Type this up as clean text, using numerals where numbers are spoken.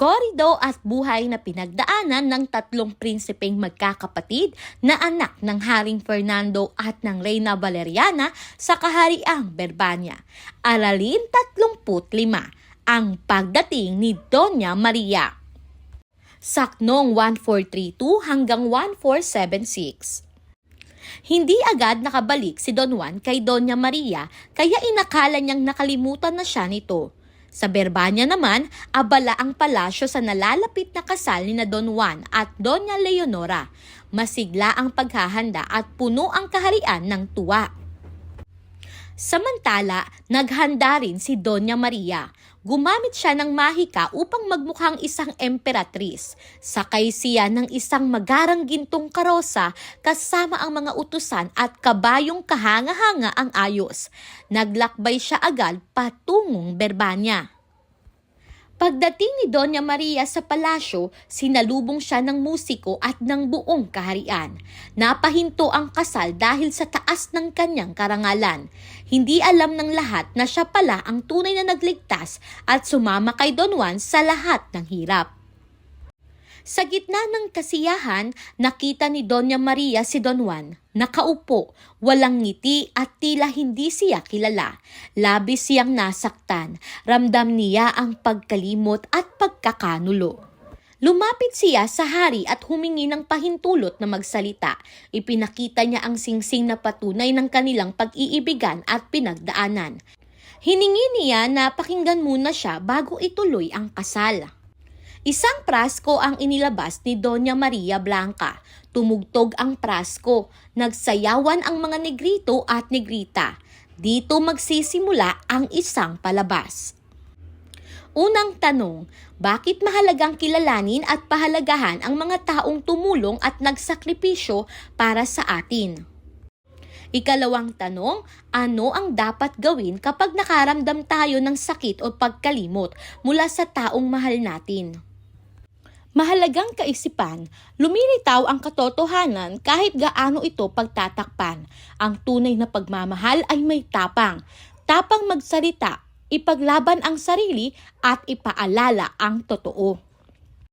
Korido at buhay na pinagdaanan ng tatlong prinsipeng magkakapatid na anak ng Haring Fernando at ng Reyna Valeriana sa Kahariang Berbania. Aralin 35, ang pagdating ni Doña Maria. Saknong 1432 hanggang 1476. Hindi agad nakabalik si Don Juan kay Doña Maria kaya inakala niyang nakalimutan na siya nito. Sa Berbania naman, abala ang palasyo sa nalalapit na kasal ni na Don Juan at Doña Leonora. Masigla ang paghahanda at puno ang kaharian ng tuwa. Samantala, naghanda rin si Doña Maria. Gumamit siya ng mahika upang magmukhang isang emperatris. Sakay siya ng isang magarang gintong karosa kasama ang mga utusan at kabayong kahanga-hanga ang ayos. Naglakbay siya agad patungong Berbania. Pagdating ni Doña Maria sa palasyo, sinalubong siya ng musiko at ng buong kaharian. Napahinto ang kasal dahil sa taas ng kanyang karangalan. Hindi alam ng lahat na siya pala ang tunay na nagligtas at sumama kay Don Juan sa lahat ng hirap. Sa gitna ng kasiyahan, nakita ni Doña Maria si Don Juan. Nakaupo, walang ngiti at tila hindi siya kilala. Labis siyang nasaktan. Ramdam niya ang pagkalimot at pagkakanulo. Lumapit siya sa hari at humingi ng pahintulot na magsalita. Ipinakita niya ang singsing na patunay ng kanilang pag-iibigan at pinagdaanan. Hiningi niya na pakinggan muna siya bago ituloy ang kasal. Isang prasko ang inilabas ni Doña Maria Blanca. Tumugtog ang prasko. Nagsayawan ang mga negrito at negrita. Dito magsisimula ang isang palabas. Unang tanong, bakit mahalagang kilalanin at pahalagahan ang mga taong tumulong at nagsakripisyo para sa atin? Ikalawang tanong, ano ang dapat gawin kapag nakaramdam tayo ng sakit o pagkalimot mula sa taong mahal natin? Mahalagang kaisipan, lumilitaw ang katotohanan kahit gaano ito pagtatakpan. Ang tunay na pagmamahal ay may tapang. Tapang magsalita, ipaglaban ang sarili at ipaalala ang totoo.